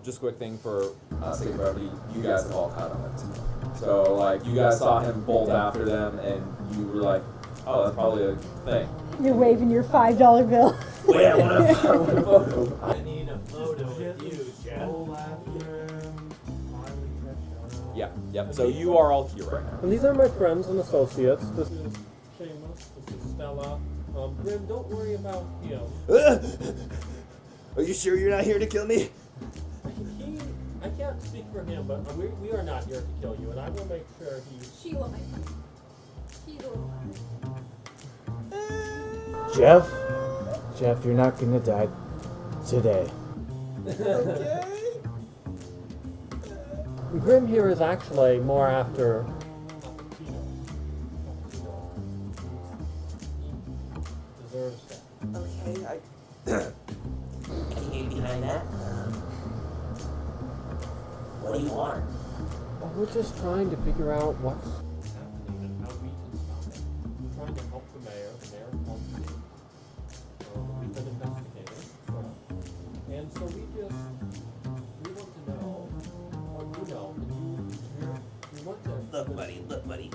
just a quick thing for sake of brevity, you guys have all caught on it. So, like, you guys saw him bolt after them, and you were like, oh, that's probably a thing. You're waving your $5 bill. Wait, I want a photo. I need a photo with you, Jeff. Yep. So you are all here right now. And these are my friends and associates. This is Seamus. This is Stella. Grim, don't worry about, Are you sure you're not here to kill me? I can't speak for him, but we are not here to kill you, and I will make sure She will make it. She's a little Jeff, you're not gonna die today. Okay. Grim here is actually more after Paptino. Deserves that. Okay, I can get behind that. What do you want? Well, we're just trying to figure out what's happening and how we can stop it. We're trying to help the mayor. The mayor wants to. We've been investigating, and so we want to know, or you know, we want to. Look, buddy.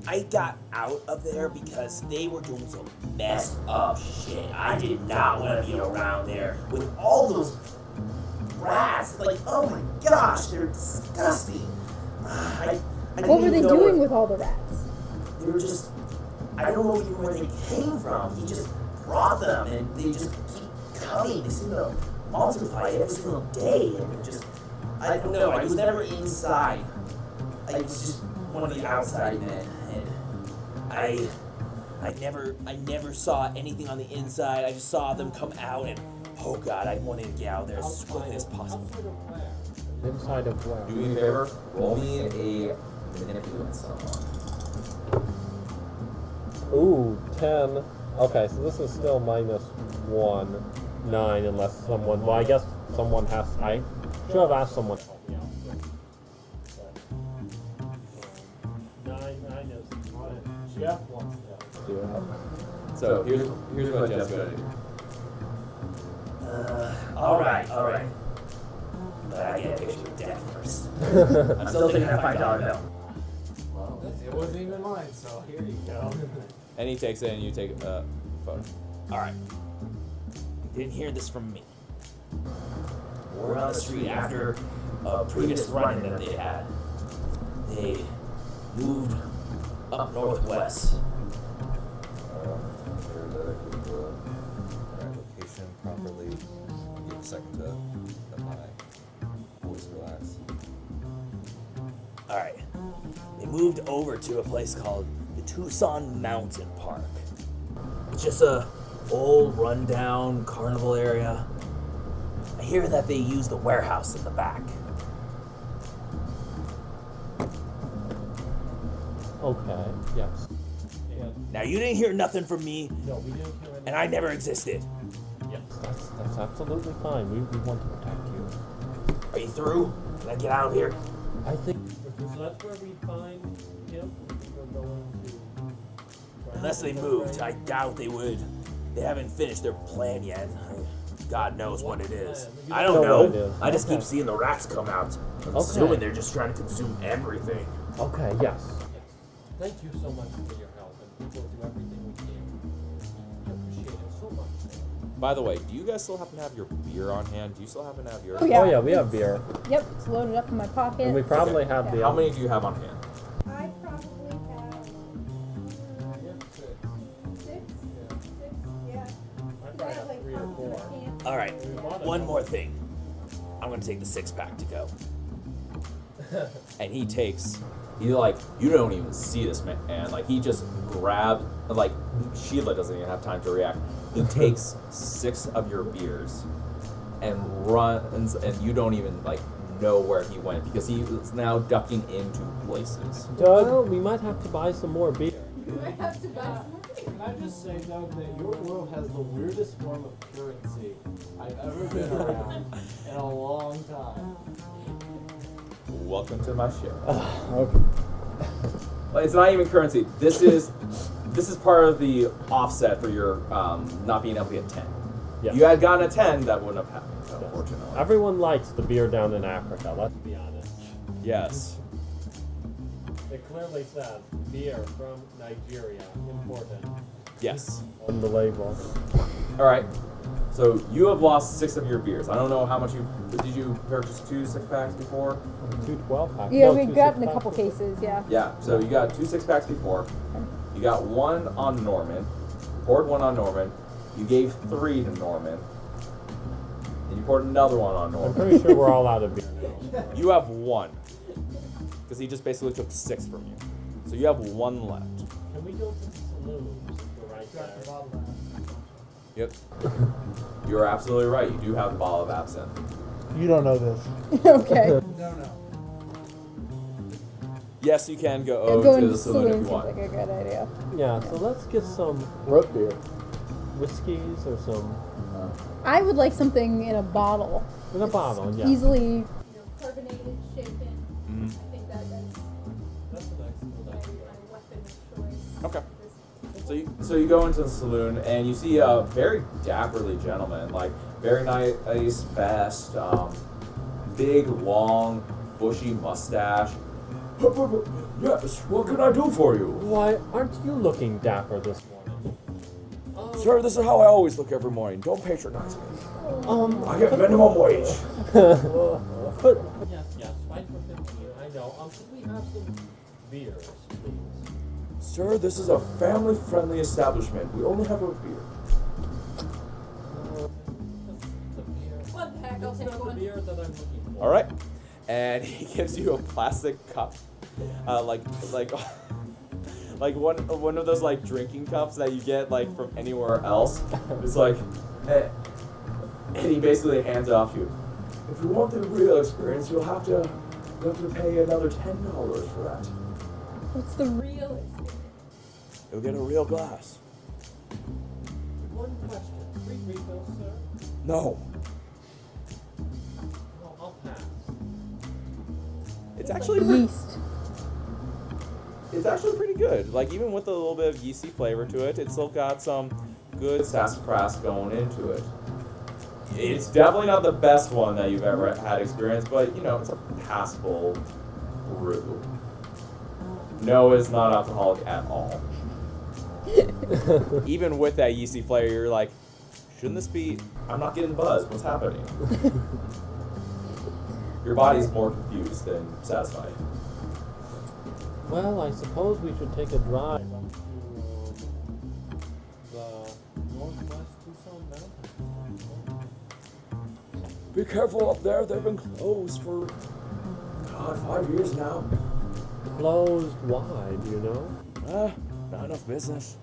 I got out of there because they were doing some messed up shit. I did not want to be around there with all those rats. Like, oh my gosh, they're disgusting. What were they doing with all the rats? They were just, I don't know even where they came from. He just brought them and they just keep coming. They seem to multiply every single day. And they're just, I don't know, I was never inside. I was just one of the outside men. And I never saw anything on the inside. I just saw them come out and, oh God, I wanted to get out of there as quickly as possible. Inside of where? Do me a favor, roll me a manipulate someone. Ooh, 10. Okay, so this is still -1, 9, unless someone. Well, I guess someone has. I should have asked someone to help me out. But 9 is what Jeff wants to do. So here's what Jeff's gonna do. All right. But I get a picture of death first. I'm still thinking that $5 bill. Well, it wasn't even mine, so here you go. And he takes it and you take a photo. All right. You didn't hear this from me. We're on the street after a previous run-in that they had. They moved up northwest. Location properly. Give a second to let my voice relax. All right. They moved over to a place called the Tucson Mountain Park. It's just a old, rundown carnival area. I hear that they use the warehouse in the back. Okay. Yes. And Now, you didn't hear nothing from me, no, we didn't hear anything. and I never existed. Yes, that's absolutely fine. We want to protect you. Are you through? Can I get out of here? I think so. That's where we find him. We're going to. Unless they moved, I doubt they would. They haven't finished their plan yet. God knows what it is. I don't know. I just keep seeing the rats come out. I'm assuming they're just trying to consume everything. Okay. Yes. Thank you so much for your help, and we will do everything we can. I appreciate it so much. By the way, do you guys still happen to have your beer on hand? Do you still happen to have your? Oh yeah. Oh yeah, we have beer, Yep, it's loaded up in my pocket. and we probably have the. How many do you have on hand? I probably have six. Yeah. I probably have 3 or 4. All right, one more thing. I'm gonna take the 6-pack to go. And he takes, you don't even see this man, and like he just grabs, like Sheila doesn't even have time to react. He takes 6 of your beers and runs, and you don't even like know where he went because he is now ducking into places. Doug, well, we might have to buy some more beer. You might have to buy some more. Can I just say, Doug, that your world has the weirdest form of currency I've ever been around in a long time. Welcome to my show. Okay. Well, it's not even currency. This is part of the offset for your not being able to get 10. Yeah. You had gotten a 10, that wouldn't have happened, unfortunately. Everyone likes the beer down in Africa, let's be honest. Yes. It clearly says beer from Nigeria, imported, Yes. on the label. All right. So you have lost 6 of your beers. I don't know how much did you purchase 2 6-packs before? 2 12-packs. Yeah, No, we've 2 gotten a 6-packs. couple cases, yeah. Yeah. So you got 2 6-packs before. You got 1 on Norman. Poured 1 on Norman. You gave 3 to Norman. And you poured another one on I'm Norman. pretty sure we're all out of beer now. You have 1. Because he just basically took 6 from you. So you have 1 left. Can we go to the saloon? We're right there. Yep. You're absolutely right. You do have the bottle of absinthe. You don't know this. Okay. No. Yes, you can go Going to to the the saloon saloon if you seems want. like a good idea. Yeah, so let's get some Root beer. whiskeys or some I would like something in a bottle. in a bottle, yeah. Easily carbonated, shaken. Mhm. I think that's That's a nice my weapon of choice. Okay. So you go into the saloon and you see a very dapperly gentleman, like very nice vest, big, long, bushy mustache. Yes, what can I do for you? Why, aren't you looking dapper this morning? Sir, this is how I always look every morning. Don't patronize me. I I get minimum wage. But yes, fight for 15. I know. Could we have some beers, please? Sir, this is a family-friendly establishment. We only have root beer. The beer. What the heck? I'll That's take not the one. beer that I'm looking for. All right. And he gives you a plastic cup, like one of those like drinking cups that you get like from anywhere else. It's like, and he basically hands it off to you. If you want the real experience, you'll have to pay another $10 for that. What's the real experience? You'll get a real glass. One question. 3 refills, sir? No, No, I'll pass. it's actually Yeast. it's actually pretty good. Like even with a little bit of yeasty flavor to it, it's still got some good sassafras going into it. It's definitely not the best one that you've ever had experience, but you know, it's a passable brew. No, it's not alcoholic at all. Even with that yeasty flavor, you're like, shouldn't this be? I'm not getting buzzed. What's happening? Your body's more confused than satisfied. Well, I suppose we should take a drive up to the northwest Tucson mountains. Be careful up there. They've been closed for 5 years now. Closed wide, you know? Not enough business.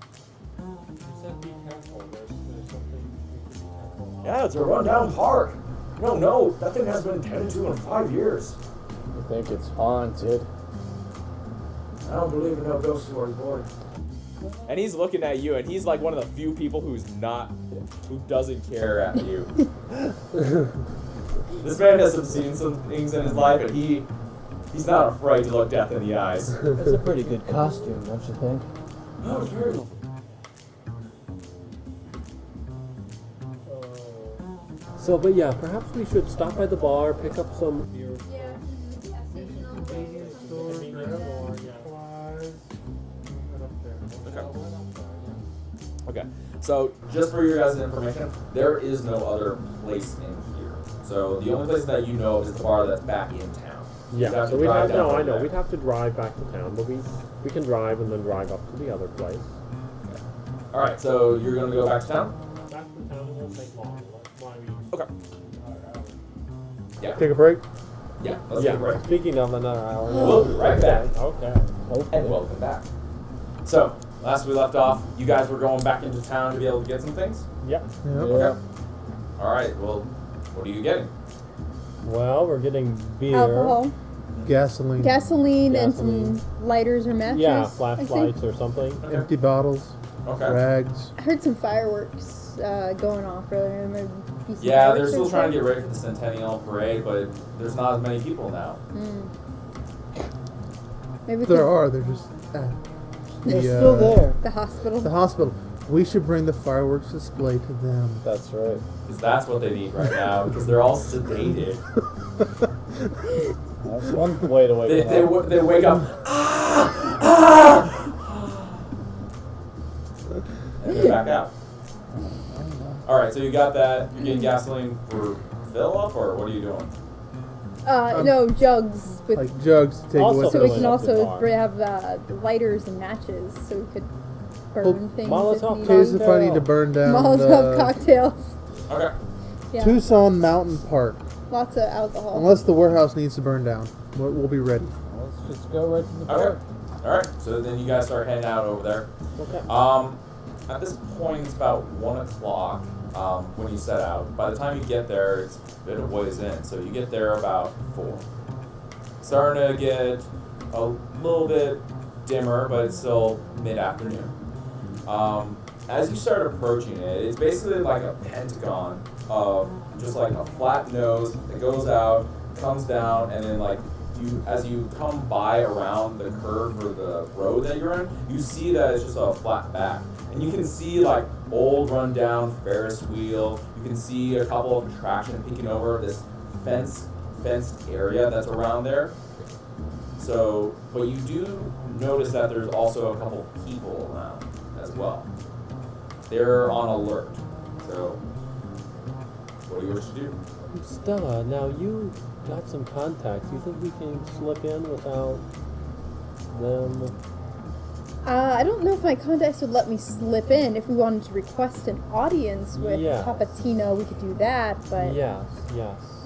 You said be careful. There's something we should be careful of. Yeah, it's a rundown park. No, that thing hasn't been tended to in 5 years. You think it's haunted? I don't believe in no ghost story, boy. And he's looking at you, and he's like one of the few people who doesn't care at you. This man has seen some things in his life, and he's not afraid to look death in the eyes. It's a pretty good costume, don't you think? Oh, it's very lovely. So, but yeah, perhaps we should stop by the bar, pick up some beer. Yeah, gas station on the way or something. Okay, so just for your guys' information, there is no other place in here. So the only place that you know of is the bar that's back in town. Yeah, You'd have so to we'd drive have, down no, from I know, there. we'd have to drive back to town, but we can drive and then drive up to the other place. All right, so you're gonna go back to town. Back to town, it won't take long. That's why we Okay. Yeah. take a break. Yeah. Let's take a break. Speaking of another hour. We'll be right back. Okay. And welcome back. So, last we left off, you guys were going back into town to be able to get some things? Yep. Okay. Alright, well, what are you getting? Well, we're getting beer. Alcohol, Gasoline. gasoline, and Gasoline. some lighters or matches. Yeah, I think. flashlights or something. Okay. Empty bottles. Okay. Rags. I heard some fireworks going off earlier. Maybe some Yeah, fireworks they're or still trying to something. get ready for the Centennial Parade, but there's not as many people now. Maybe we There could- are. They're just at They're still there. The hospital. the hospital. We should bring the fireworks display to them. That's right. Because that's what they need right now. Because they're all sedated. That's one way to wake them up. They wake up. And they're back out. All right, so you got that. You're getting gasoline for fill up, or what are you doing? No, jugs with, Like jugs to take Also away. so we filling can up the also bar. have lighters and matches, so we could burn Well, things. Molotov if Case needed. if I need to burn down Molotov the cocktails. Okay. Yeah, Tucson Mountain Park. lots of alcohol. Unless the warehouse needs to burn down, we'll be ready. Let's just go right to the Okay. park. All right. So then you guys start heading out over there. Okay. At this point, it's about 1 o'clock when you set out. By the time you get there, it's a bit of ways in. So you get there about 4. Starting to get a little bit dimmer, but it's still mid-afternoon. As you start approaching it, it's basically like a pentagon of just like a flat nose that goes out, comes down, and then like as you come by around the curve or the road that you're in, you see that it's just a flat back. And you can see like old rundown Ferris wheel. You can see a couple of attractions peeking over this fenced area that's around there. So, but you do notice that there's also a couple people around as well. They're on alert. So, what do you wish to do? Stella, now you got some contacts. You think we can slip in without them? I don't know if my contacts would let me slip in. If we wanted to request an audience with Yeah. Paptino, we could do that, but Yes.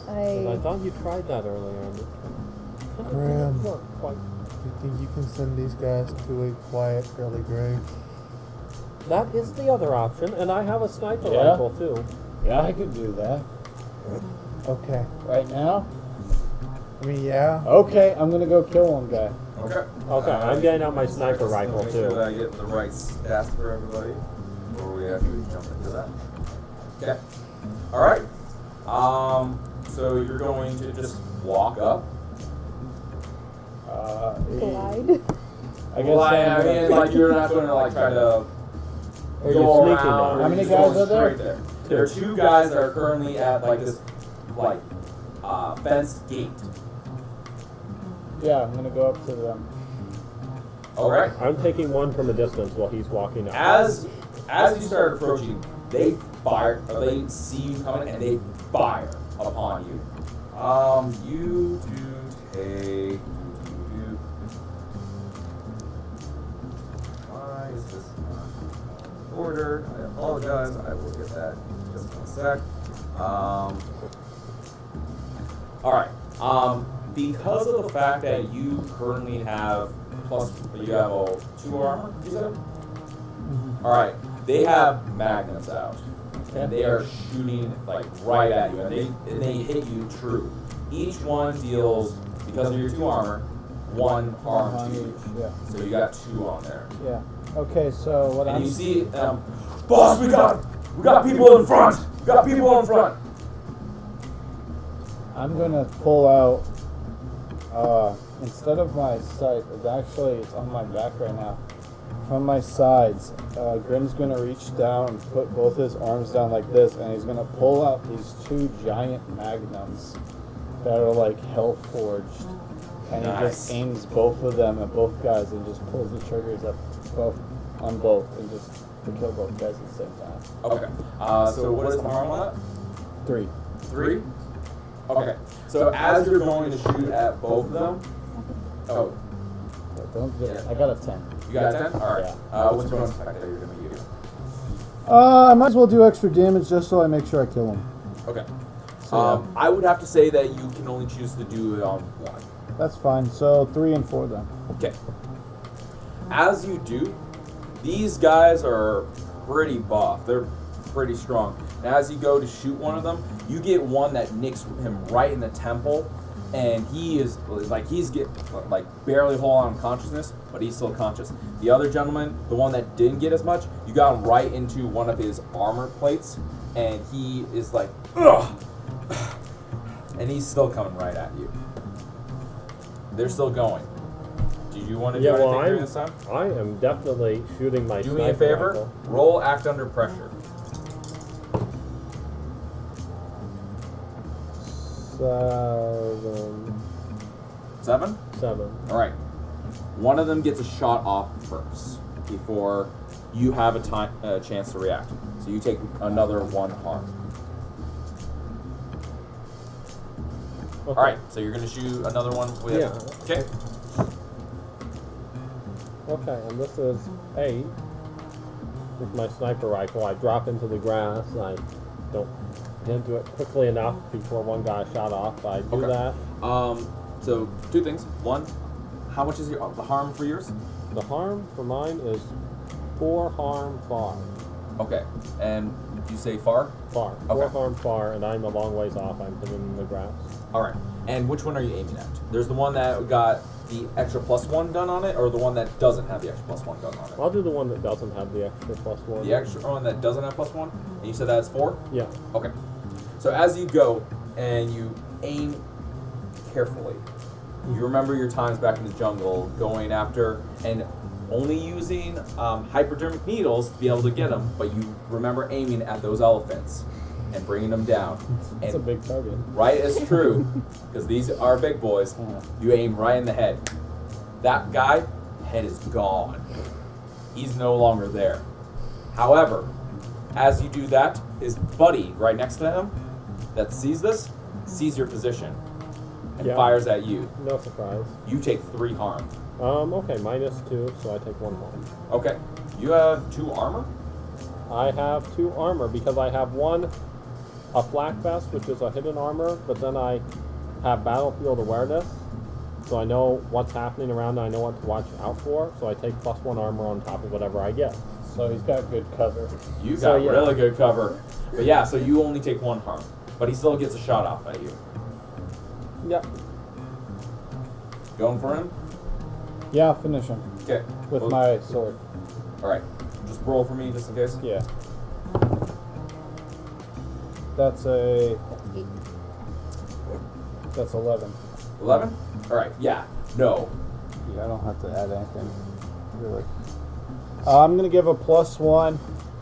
'Cause I thought you tried that earlier. And it Graham. didn't work quite. Do you think you can send these guys to a quiet early grave? That is the other option, and I have a sniper Yeah. rifle too. Yeah, I could do that. Okay. Right now? I mean, yeah. Okay, I'm gonna go kill one guy. Okay. Okay, I'm getting out my sniper rifle Make sure too. that I get the right stats for everybody, or we actually jump into that. Okay. All right. So you're going to just walk up. glide. I guess Well, I I'm mean, gonna- like you're not going to like try to Or go you're sneaking around. there. How many You're guys going are there? straight there? There are 2 guys that are currently at like this, like fenced gate. Yeah, I'm gonna go up to them. All right. I'm taking one from a distance while he's walking up. As you start approaching, they fire, or they see you coming, and they fire upon you. You do take. Why is this not in order? I apologize. I will get that in just 1 sec. All right. Because of the fact that you currently have you have a 2 armor, you said? All right. They have magnums out, and they are shooting like right at you, and they hit you true. Each one deals, because of your 2 armor, 1 harm to you. Yeah. So you got 2 on there. Yeah. Okay, so what And I'm you see, boss, we got people in front. We got people in front. I'm gonna pull out instead of my sight, it's on my back right now. From my sides, Grim's gonna reach down and put both his arms down like this, and he's gonna pull out these 2 giant magnums that are like hell forged, and he just aims both of them at both guys and just pulls the triggers up on both and just to kill both guys at the same time. Okay. So what is the harm on that? 3. 3? Okay. So as you're going to shoot at both of them, So don't get Yeah. I got a 10. you got 10? All right. Yeah. What's the bonus effect that you're going to use? I might as well do extra damage just so I make sure I kill him. Okay. So, I would have to say that you can only choose to do it on 1. That's fine. So 3 and 4 then. Okay. As you do, these guys are pretty buff. They're pretty strong. And as you go to shoot one of them, you get one that nicks him right in the temple, and he's barely holding on consciousness, but he's still conscious. The other gentleman, the one that didn't get as much, you got him right into one of his armor plates, and he is like, ugh, and he's still coming right at you. They're still going. do you want to do Yeah, anything well, during this time? I am definitely shooting my Do me a sniper favor. rifle. Roll act under pressure. 7? 7. All right. One of them gets a shot off first before you have a chance to react. So you take another 1 harm. Okay. All right. So you're gonna shoot another one with. Yeah. Okay. Okay, and this is 8 with my sniper rifle. I drop into the grass. I don't get into it quickly enough before one guy shot off. I do Okay. that. So 2 things. 1, how much is the harm for yours? The harm for mine is 4 harm far. Okay. And you say far? Far. 4 Okay. harm far, and I'm a long ways off. I'm hidden in the grass. All right. And which one are you aiming at? There's the one that got the extra +1 gun on it, or the one that doesn't have the extra +1 gun on it? I'll do the one that doesn't have the extra +1. The extra one that doesn't have +1, and you said that's 4? Yeah. Okay. So as you go and you aim carefully, you remember your times back in the jungle going after and only using hypodermic needles to be able to get them, but you remember aiming at those elephants and bringing them down. It's a And big target. right is true, because these are big boys. You aim right in the head. That guy, head is gone. He's no longer there. However, as you do that, his buddy right next to him that sees this, sees your position and Yeah. fires at you. No surprise. You take 3 harm. Okay, -2, so I take 1 harm. Okay. You have 2 armor? I have 2 armor because I have a flak vest, which is a hidden armor, but then I have battlefield awareness, so I know what's happening around and I know what to watch out for, so I take +1 armor on top of whatever I get. So he's got good cover. You got So, yeah. really good cover. But yeah, so you only take 1 harm. But he still gets a shot off at you. Yep. Going for him? Yeah, finish him Okay. with Well, my sword. Alright. Just roll for me just in case. Yeah. That's a. That's 11. 11? Alright, yeah. No. Yeah, I don't have to add anything. Really. I'm gonna give a +1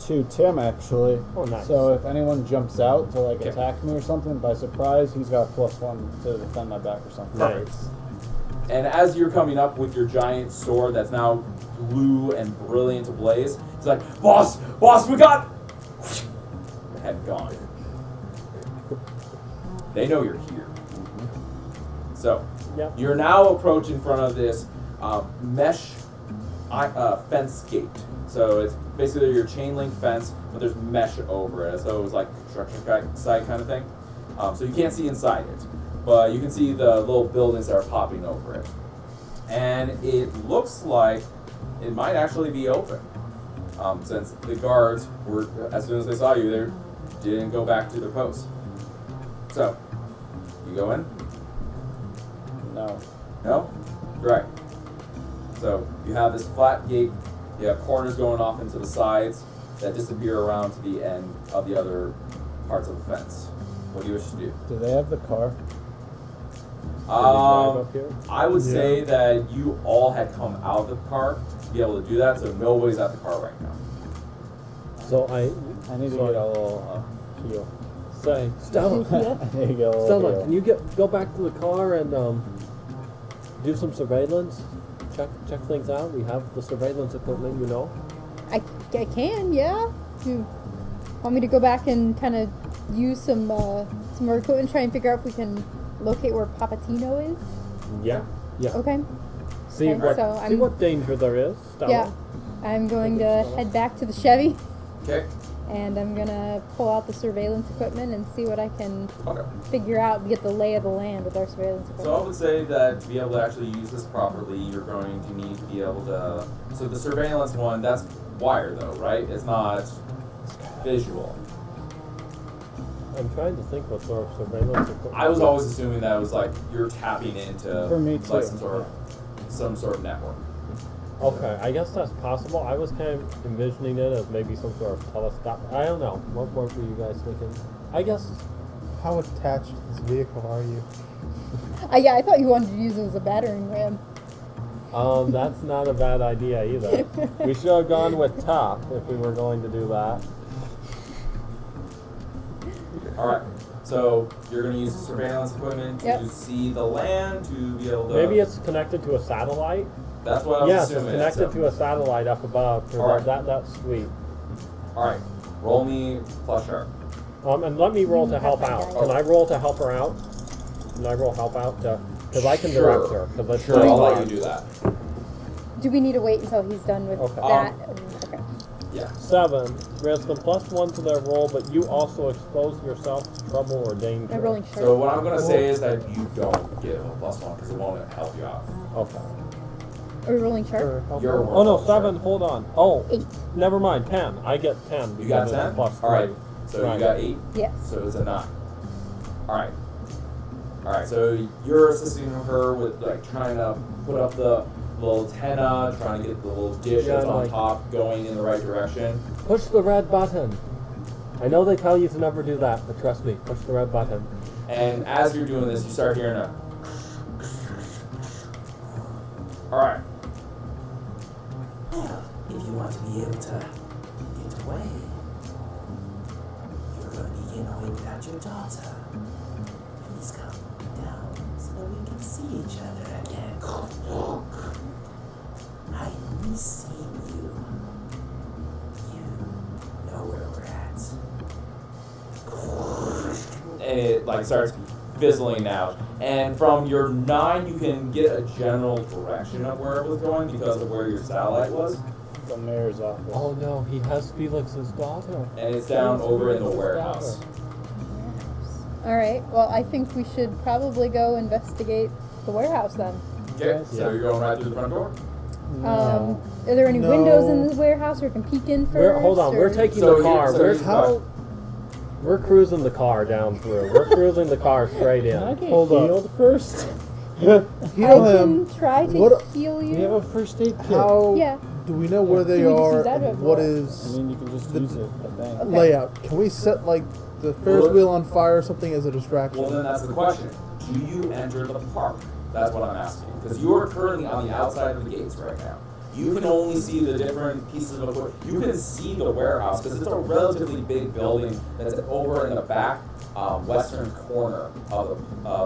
to Tim actually. Oh, nice. So if anyone jumps out to like Okay. attack me or something by surprise, he's got +1 to defend my back or something. Nice. And as you're coming up with your giant sword that's now blue and brilliant ablaze, he's like, Boss, we got the head gone. They know you're here. So, Yep. you're now approaching in front of this mesh fence gate. So it's basically your chain link fence, but there's mesh over it. So it was like construction site kind of thing. So you can't see inside it, but you can see the little buildings that are popping over it. And it looks like it might actually be open, since the guards were, as soon as they saw you, they didn't go back to their post. So, you go in? No. No? Right. So you have this flat gate, you have corners going off into the sides that disappear around to the end of the other parts of the fence. What do you wish to do? Do they have the car? Up here? I would say that you all had come out of the car to be able to do that, so nobody's at the car right now. So I need to Sorry. get a little heal. say, Stella, I need to get a little Stella, heal. can you go back to the car and do some surveillance? Check things out. We have the surveillance equipment, you know. I can, yeah. Do you want me to go back and kind of use some more equipment, try and figure out if we can locate where Paptino is? Yeah. Yeah. Okay. See Okay, what so see I'm- what danger there is, Stella. Yeah. I'm going to head back to the Chevy, Okay? and I'm gonna pull out the surveillance equipment and see what I can Okay. figure out, get the lay of the land with our surveillance So I equipment. would say that to be able to actually use this properly, you're going to need to be able to. So the surveillance one, that's wire though, right? It's not visual. I'm trying to think what sort of surveillance equipment. I was always assuming that it was like you're tapping into For me like too. some sort of network. Okay, I guess that's possible. I was kind of envisioning it as maybe some sort of telescope. I don't know. What were you guys thinking? I guess. How attached to this vehicle are you? Yeah, I thought you wanted to use it as a battering ram. That's not a bad idea either. We should have gone with top if we were going to do that. All right. So you're going to use surveillance equipment to Yep. see the land, to be able to. Maybe it's connected to a satellite. That's what I was Yes, it's assuming. connected to a satellite up above. So Alright. that's sweet. All right. Roll me plus sharp. And let me roll to That's help my out. guy. Can I roll to help her out? Can I roll help out to? Because I can direct her. Because it's Sure, very I'll let hard. you do that. Do we need to wait until he's done with Okay. that? Okay. Yeah. 7 grants them +1 to their roll, but you also expose yourself to trouble or danger. Am I rolling sharp? So what I'm going to say is that you don't give a +1 because it won't help you out. Okay. Are we rolling sharp? You're Oh no, rolling 7. sharp. Hold on. Oh, 8. never mind. 10. I get 10. You got because it's 10? plus All right. 3. So Right. you got 8. Yes. So it's a 9. All right. All right. So you're assisting her with like trying to put up the little antenna, trying to get the little dish Yeah, that's on like- top going in the right direction. Push the red button. I know they tell you to never do that, but trust me, push the red button. And as you're doing this, you start hearing a. All right. Well, if you want to be able to get away, you're going to be getting away without your daughter. Please come down so that we can see each other again. I miss you. You know where we're at. And it like starts fizzling out. And from your 9, you can get a general direction of where it was going because of where your satellite was. The mayor's office. Oh no, he has Felix's daughter. And it's down over in the warehouse. All right. Well, I think we should probably go investigate the warehouse then. Okay, so you're going right through the front door? Are there any No. windows in this warehouse we can peek in 1st? Hold on, we're taking So the car. so We're, here's what- we're cruising the car down through. We're cruising the car straight in. Hold up. Healed first. Heal I him. can try to What- heal you. We have a first aid kit. How Yeah. do we know where they Can we just are use that and or what what? I is mean, you can just the- use it, I think. Okay. layout? Can we set like the Ferris wheel on fire or something as a distraction? Well, then that's the question. Do you enter the park? That's what I'm asking. Because you are currently on the outside of the gates right now. You can only see the different pieces of equipment. You can see the warehouse because it's a relatively big building that's over in the back western corner of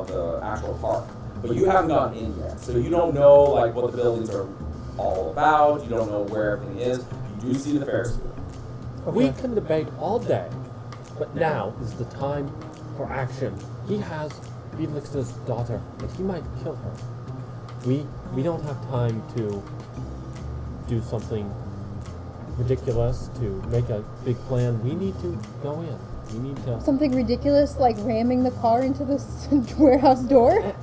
the actual park. But you haven't gone in yet, so you don't know like what the buildings are all about. You don't know where everything is. You do see the Ferris wheel. We can debate all day, but now is the time for action. He has Felix's daughter, and he might kill her. We don't have time to do something ridiculous, to make a big plan. We need to go in. We need to. Something ridiculous like ramming the car into this warehouse door?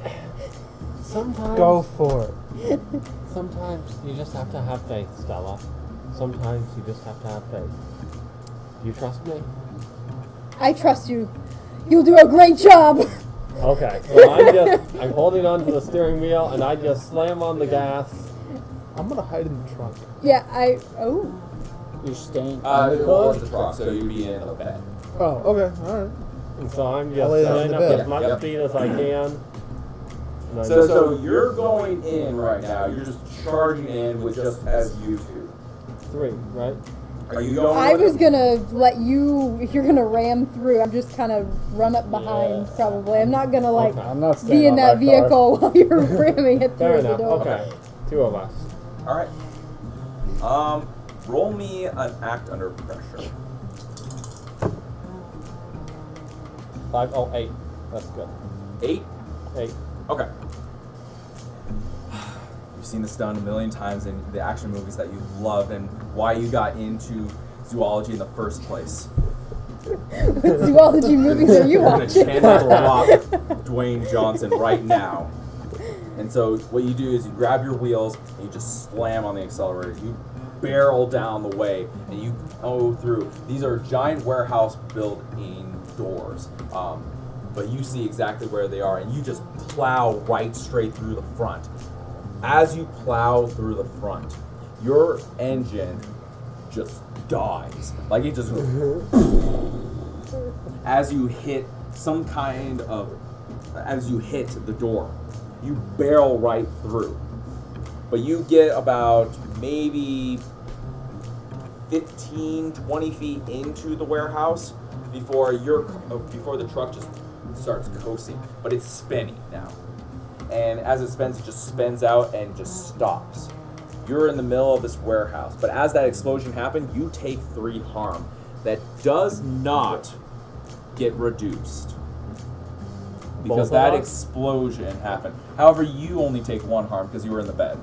Sometimes. Go for it. Sometimes you just have to have faith, Stella. Sometimes you just have to have faith. Do you trust me? I trust you. You'll do a great job. Okay, so I'm holding on to the steering wheel and I just slam on the gas. I'm gonna hide in the trunk. Yeah, You're staying It on the was car. the truck, so you'd be in the bed. Oh, okay, all right. And so I'm I'll just lay down setting in up the bed. as much Yep. speed as I can. And I'm So, just- so you're going in right now. You're just charging in with just as you two. 3, right? Are you going? I with was it? gonna let you, if you're gonna ram through, I'm just kind of run up behind probably. I'm not gonna like Okay. I'm not staying be in on that car. vehicle while you're ramming it Fair through the enough. door. Okay. 2 of us. All right. Roll me an act under pressure. 5, oh, 8. That's good. 8. 8. Okay. You've seen this done a million times in the action movies that you love, and why you got into zoology in the first place. What zoology movies are you You're gonna watching? channel block Dwayne Johnson right now. And so what you do is you grab your wheels and you just slam on the accelerator. You barrel down the way and you go through. These are giant warehouse built-in doors. But you see exactly where they are and you just plow right straight through the front. As you plow through the front, your engine just dies. Like it just as you hit as you hit the door, you barrel right through. But but you get about maybe 15, 20 feet into the warehouse before the truck just starts coasting. But it's spinning now. And as it spins, it just spins out and just stops. You're in the middle of this warehouse. But as that explosion happened, you take 3 harm. That does not get reduced. Because Both that of us? explosion happened. However, you only take 1 harm because you were in the bed.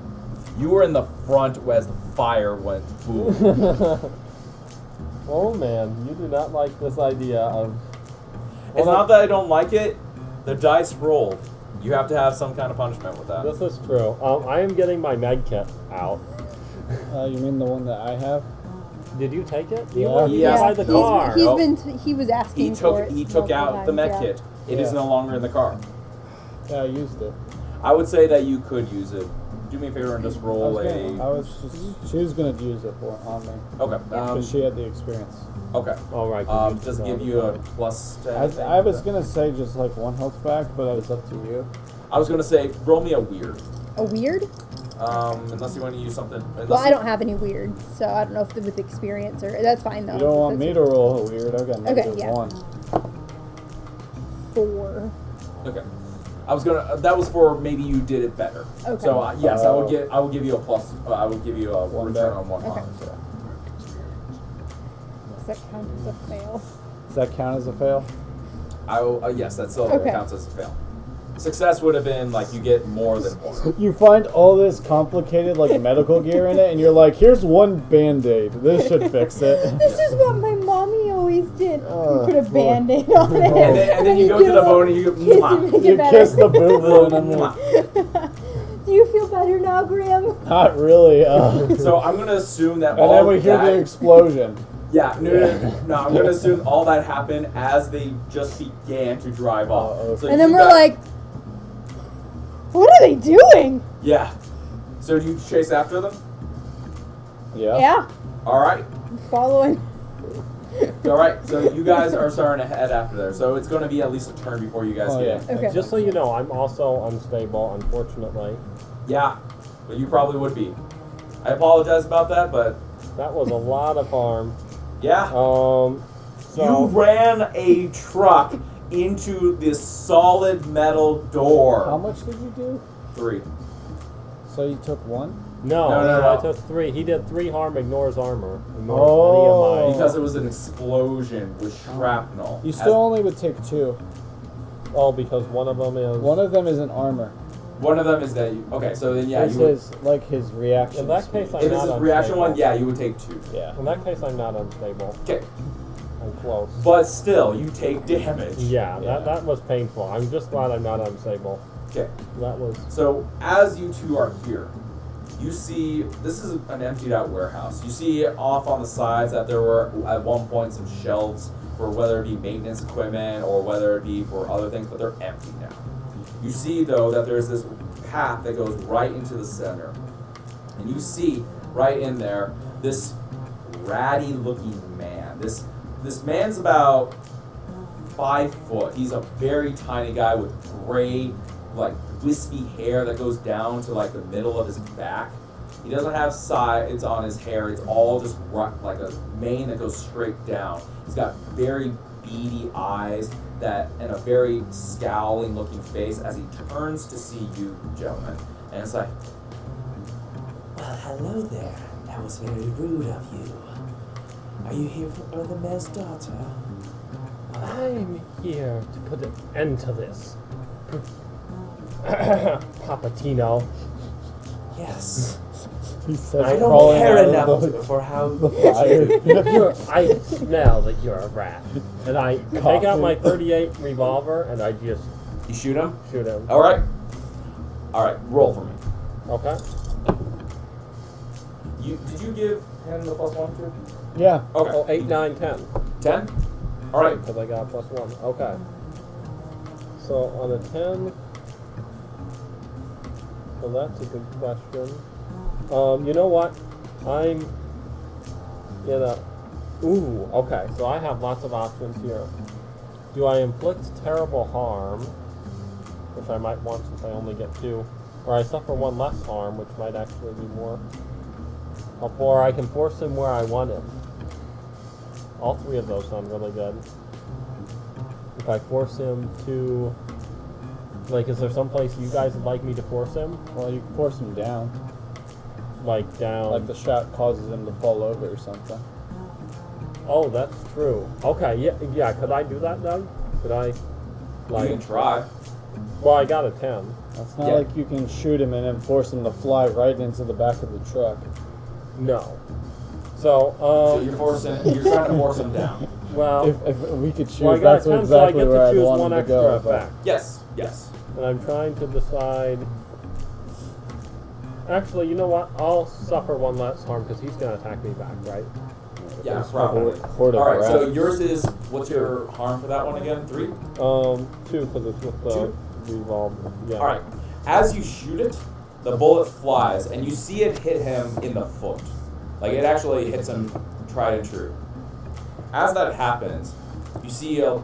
You were in the front as the fire went boom. Oh man, you do not like this idea of. It's not that I don't like it. The dice rolled. You have to have some kind of punishment with that. This is true. I am getting my med kit out. You mean the one that I have? Did you take it? Yeah. You Yeah. inside the car. He's Nope. he was asking for it. He took multiple out the times, med yeah. kit. It is Yeah. no longer in the car. Yeah, I used it. I would say that you could use it. Do me a favor and just roll She was gonna use it on me. Okay. Because she had the experience. Okay. All right. Does it give you a plus to anything? I was gonna say just like 1 health back, but it was up to you. I was gonna say roll me a weird. A weird? Unless you want to use something. Well, I don't have any weird, so I don't know if with experience or that's fine though. You don't want me to roll a weird? I've got negative yeah. 1. 4. Okay. I was gonna. That was for maybe you did it better. Okay. So yes, I Oh. will give you a plus. I will give you a One return back. on 1 Okay. harm. So. Does that count as a fail? Does that count as a fail? I will. Yes, that still Okay. counts as a fail. Success would have been like you get more than 1. You find all this complicated like medical gear in it, and you're like, "Here's 1 Band-Aid. This should fix it." This is what my mommy always did. Oh, You put a boy. Band-Aid on it. And then you go give to the it a bone and you go, kiss and "Mwah." make You it better. kiss the boo boo, and I'm like, Do you feel better now, Graham? not really. So I'm gonna assume that And all then we hear that, the explosion. yeah, no, I'm gonna assume all that happened as they just began to drive off. Uh-oh. So And then you we're got- like, what are they doing? yeah. So do you chase after them? Yeah. Yeah, All right, I'm following. all right. So you guys are starting to head after there. So it's gonna be at least a turn before you guys Oh, get in. Okay. Just so you know, I'm also unstable, unfortunately. Yeah, but you probably would be. I apologize about that, but That was a lot of harm. yeah. So You ran a truck into this solid metal door. How much did you do? 3. So you took 1? no, No. I took 3. He did 3 harm, ignores armor. Ignores Oh. any of my. Because it was an explosion with shrapnel. You still only would take 2. Oh, because one of them is. One of them is an armor. One of them is that you. Okay, so then yeah, This you would, is like his reaction. In that speed. case, if I'm it's not a reaction unstable. one, yeah, you would take 2. Yeah. In that case, I'm not unstable. Okay, I'm close. but still, you take damage. Yeah, Yeah. that was painful. I'm just glad I'm not unstable. Okay, That was. so as you two are here, you see this is an emptied out warehouse. You see off on the sides that there were at one point some shelves for whether it be maintenance equipment or whether it be for other things, but they're empty now. You see though that there's this path that goes right into the center. And you see right in there this ratty looking man. This man's about 5 foot. He's a very tiny guy with gray, like wispy hair that goes down to like the middle of his back. He doesn't have sides on his hair. It's all just like a mane that goes straight down. He's got very beady eyes and a very scowling looking face as he turns to see you gentlemen. And it's like, Well, hello there. That was very rude of you. Are you here for Brother Mayor's daughter? I'm here to put an end to this. Paptino. Yes. He says I don't crawling care out enough of the for how fire. I smell that you're a rat. And I take out my 38 revolver and I just you shoot him? shoot him. All right, roll for me. Okay. Did you give him the +1 too? Yeah. Okay. Oh, 8, 9, 10. 10? All right. Because I got +1. Okay. So on a 10. So that's a good question. You know what? I'm in a. Ooh, okay. So I have lots of options here. Do I inflict terrible harm, which I might want since I only get 2, or I suffer one less harm, which might actually be more helpful, or I can force him where I want him. All three of those sound really good. If I force him to, like, is there some place you guys would like me to force him? Well, you can force him down. Like down. Like the shot causes him to fall over or something. Oh, that's true. Okay, yeah. Could I do that then? Could I? You Like, can try. well, I got a 10. It's not Yeah. like you can shoot him and then force him to fly right into the back of the truck. No. So, So you're trying to force him down. well, If we could choose, well, I got that's a 10, exactly so I get where to I'd choose want one him to extra go. effect. Yes, yes. And I'm trying to decide. Actually, you know what? I'll suffer one less harm because he's going to attack me back, right? Yeah, There's a probably. horde of Alright, so rats. yours is, what's your harm for that one again? 3? 2 because it's with the Two? revolve. Yeah. Alright, as you shoot it, the bullet flies, and you see it hit him in the foot. Like, it actually hits him tried and true. As that happens, you see a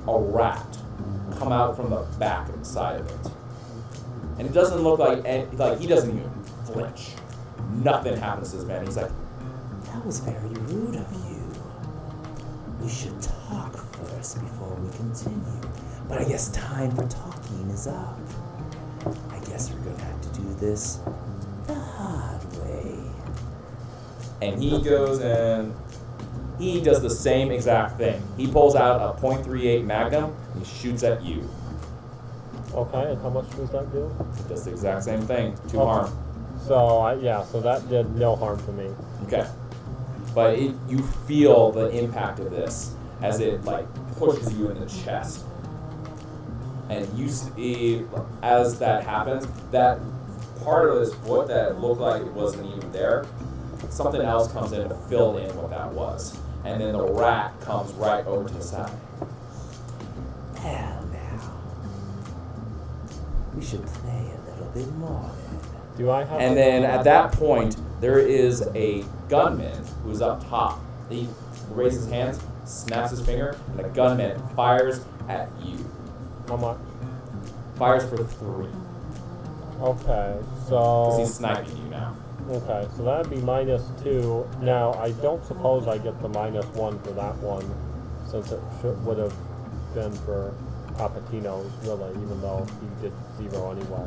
rat come out from the back side of it. And it doesn't look like he doesn't even flinch. Nothing happens to this man. He's like, That was very rude of you. We should talk first before we continue. But I guess time for talking is up. I guess we're gonna have to do this the hard way. and he goes and he does the same exact thing. He pulls out a .38 Magnum and he shoots at you. Okay, and how much does that do? It does the exact same thing. 2 Okay. harm. So, so that did no harm to me. Okay. But you feel the impact of this as it like pushes you in the chest. And you see, as that happens, that part of his foot that looked like it wasn't even there, something else comes in to fill in what that was. And then the rat comes right over to the side. Well, now, we should play a little bit more then. Do I have? And then at that point, there is a gunman who's up top. He raises his hands, snaps his finger, and the gunman fires at you. How much? Fires for 3. Okay, Because so he's sniping you now. okay, so that'd be -2. Now I don't suppose I get the -1 for that one, since it would have been for Paptino's really, even though he did 0 anyway.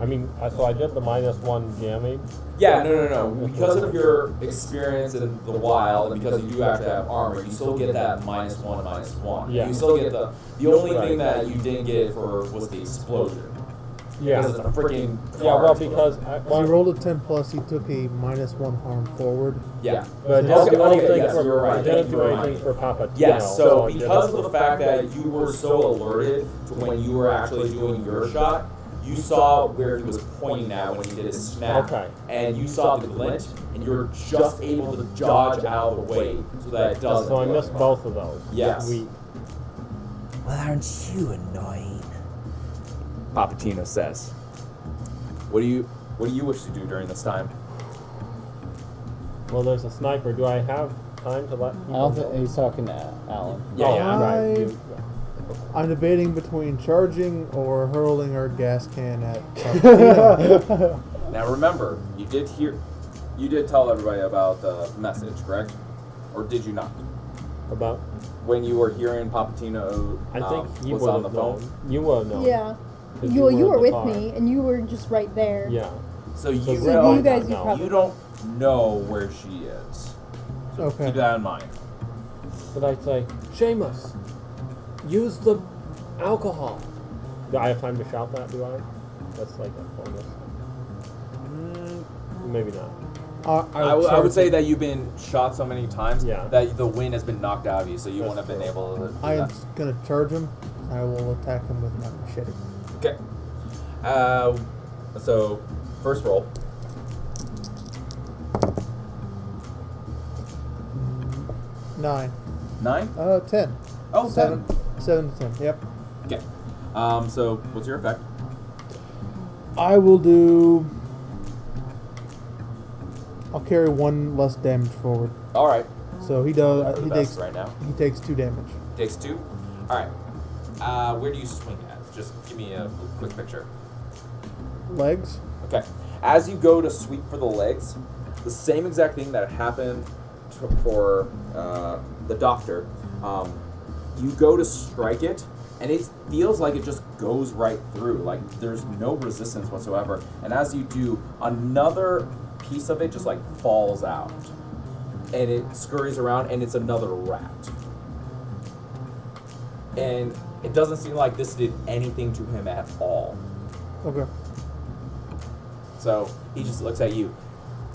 I mean, so I did the -1 damage. Yeah, no. Because of your experience in the wild, and because you do actually have armor, you still get that -1. Yeah. You still get the only thing that you didn't get for was the explosion. Yeah. Because it's a freaking Yeah, car well, explosion. because He rolled a 10 plus, he took a -1 harm forward. Yeah. but I didn't do anything yes, for you're right. I Thank didn't you do for anything reminding for Paptino. Yes, so I did because it of the fact that you were so alerted to when you were actually doing your shot, you saw where he was pointing at when he did his snap. Okay. And you saw the glint, and you were just able to dodge out of the way so that it doesn't. So I do missed anything. both of those. Yes. Sweet. Well, aren't you annoying? Paptino says. What do you wish to do during this time? Well, there's a sniper. Do I have time to let I people don't know? think he's talking to Alan. Yeah. Right. You- I'm debating between charging or hurling our gas can at Paptino. Now remember, you did tell everybody about the message, correct? Or did you not? About? When you were hearing Paptino I think he was would on have the phone? known. You would have known. Yeah. 'Cause You were were in the with car. me, and you were just right there. Yeah. So you So So know, you guys, you know. probably. you don't know where she is. So Okay. keep that in mind. But I'd say, Seamus, use the alcohol. Do I have time to shout that, do I? That's like a bonus. Maybe not. I would say that you've been shot so many times Yeah. that the wind has been knocked out of you, so you That's wouldn't have been true. able to do I am that. gonna charge him. I will attack him with my machete. Okay. So first roll. 9. 9? 10. Oh, 7. 7 to 10. Yep. Okay. So what's your effect? I will do. I'll carry 1 less damage forward. All right. So he does. For the He best takes. right now. He takes 2 damage. Takes 2. All right. Where do you swing at? Just give me a quick picture. legs. Okay. As you go to sweep for the legs, the same exact thing that happened for the doctor. You go to strike it, and it feels like it just goes right through. Like there's no resistance whatsoever. And as you do, another piece of it just like falls out, and it scurries around, and it's another rat. And it doesn't seem like this did anything to him at all. Okay. So he just looks at you.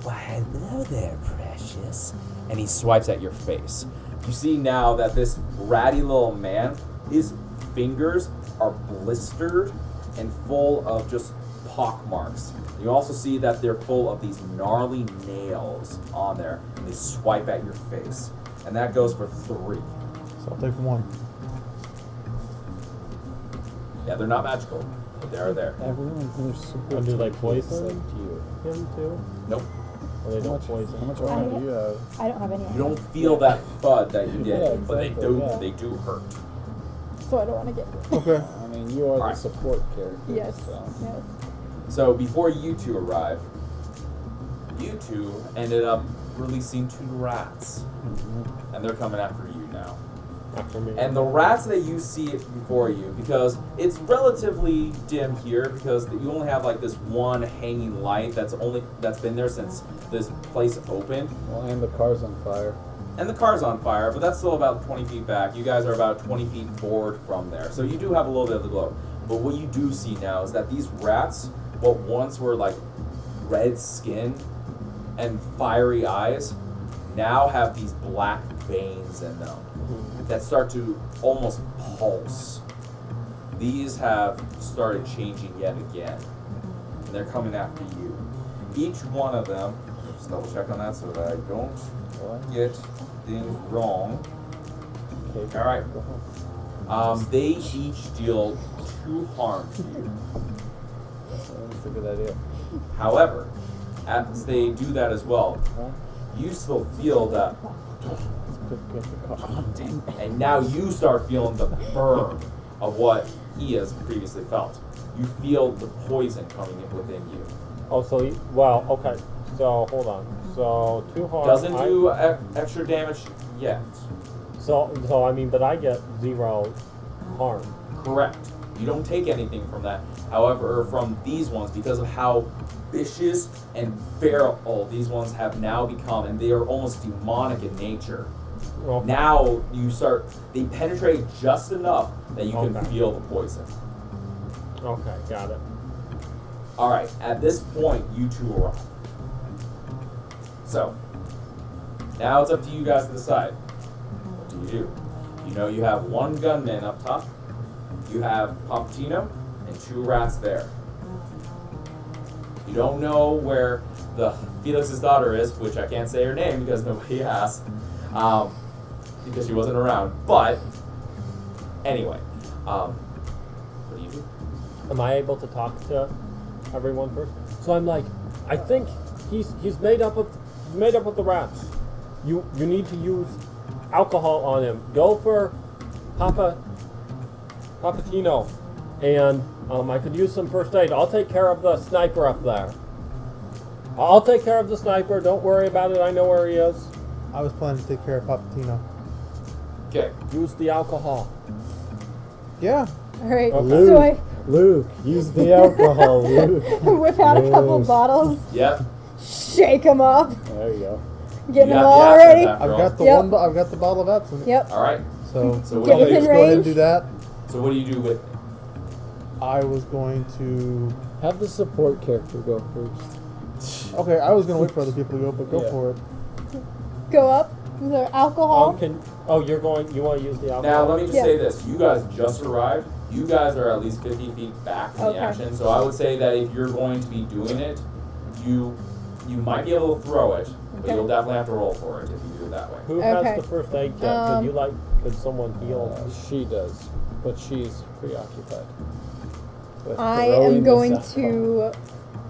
Why, hello there, precious. And he swipes at your face. You see now that this ratty little man, his fingers are blistered and full of just pock marks. You also see that they're full of these gnarly nails on there, and they swipe at your face. And that goes for 3. So I'll take 1. Yeah, they're not magical, but they are there. Everyone who's super. And do they poison except you. him too? Nope. Or they don't poison? How much I armor don't- do you have? I don't have any. You don't feel that thud that you did, Yeah, but exactly, yeah. they do hurt. So I don't want to get. Okay. I mean, you are Alright. the support character. Yes. So. Yes. So before you two arrive, you two ended up releasing 2 rats, and they're coming after you now. After me. And the rats that you see before you, because it's relatively dim here, because you only have like this one hanging light that's been there since this place opened, Well, and the car's on fire. and the car's on fire, but that's still about 20 feet back. You guys are about 20 feet forward from there, so you do have a little bit of the glow. But what you do see now is that these rats, what once were like red skin and fiery eyes, now have these black veins in them that start to almost pulse. These have started changing yet again, and they're coming after you. Each one of them, just double check on that so that I don't What? get things wrong. Okay. All right. They each deal 2 harm to you. That's a good idea. However, as they do that as well, Huh? you still feel that, Get the car. and now you start feeling the burn of what he has previously felt. You feel the poison coming in within you. Oh, so well, okay. So hold on. So 2 harm. Doesn't do extra damage yet. So I mean, but I get 0 harm. Correct. You don't take anything from that. However, from these ones, because of how vicious and feral these ones have now become, and they are almost demonic in nature. Okay. Now they penetrate just enough that you can Okay. feel the poison. Okay, got it. Alright, at this point, you two arrive. So, now it's up to you guys to decide. What do you do? You know you have 1 gunman up top, you have Paptino, and 2 rats there. You don't know where the Felix's daughter is, which I can't say her name because nobody asked, because she wasn't around. But, anyway, what do you do? Am I able to talk to everyone first? So I'm like, I think he's made up of the rats. You need to use alcohol on him. Go for Paptino, and I could use some first aid. I'll take care of the sniper up there. I'll take care of the sniper. Don't worry about it. I know where he is. I was planning to take care of Paptino. Okay. Use the alcohol. Yeah. All right. Okay. So I Luke, use the alcohol, Luke. whip out a couple Yes. bottles, Yep. shake them up, There you go. getting You them got all the absinthe ready. after I've all. got the Yep. I've got the bottle of absinthe. Yep. Alright. So So what Get do you within do? go ahead and range. do that. So what do you do with it? I was going to. Have the support character go first. Okay, I was gonna wait for other people to go, but go Yeah. for it. Go up. Is there alcohol? You want to use the alcohol? Now let me just Yeah. say this. You guys just arrived. You guys are at least 50 feet back from Okay. the action. So I would say that if you're going to be doing it, you might be able to throw it, but Okay. you'll definitely have to roll for it if you do it that way. Who Okay. has the first aid kit? Could someone heal? She does, but she's preoccupied. with I throwing am this going alcohol. to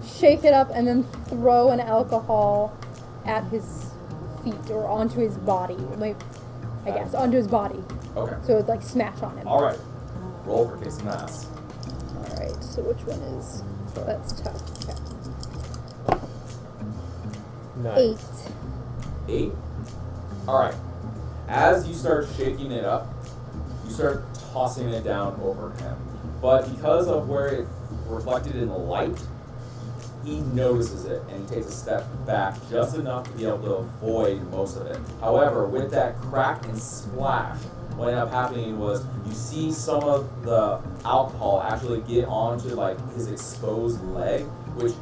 shake it up and then throw an alcohol at his feet or onto his body. Like, I guess onto his body, Okay. so it like smash on him. All right. Roll for kiss and ass. All right. Alright, so which one is. Tough. That's tough. Okay. Nice. 8. 8. All right. As you start shaking it up, you start tossing it down over him. But because of where it reflected in the light, he notices it and he takes a step back just enough to be able to avoid most of it. However, with that crack and splash, what ended up happening was you see some of the alcohol actually get onto like his exposed leg, which,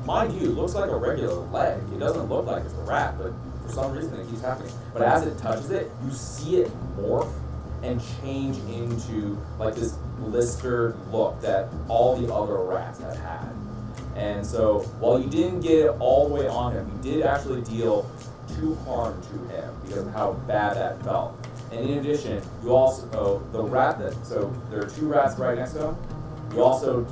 mind you, looks like a regular leg. It doesn't look like it's a rat, but for some reason it keeps happening. But as it touches it, you see it morph and change into like this blistered look that all the other rats have had. And so while you didn't get it all the way on him, you did actually deal 2 harm to him because of how bad that felt. And in addition, you also, the rat that, so there are 2 rats right next to him, you also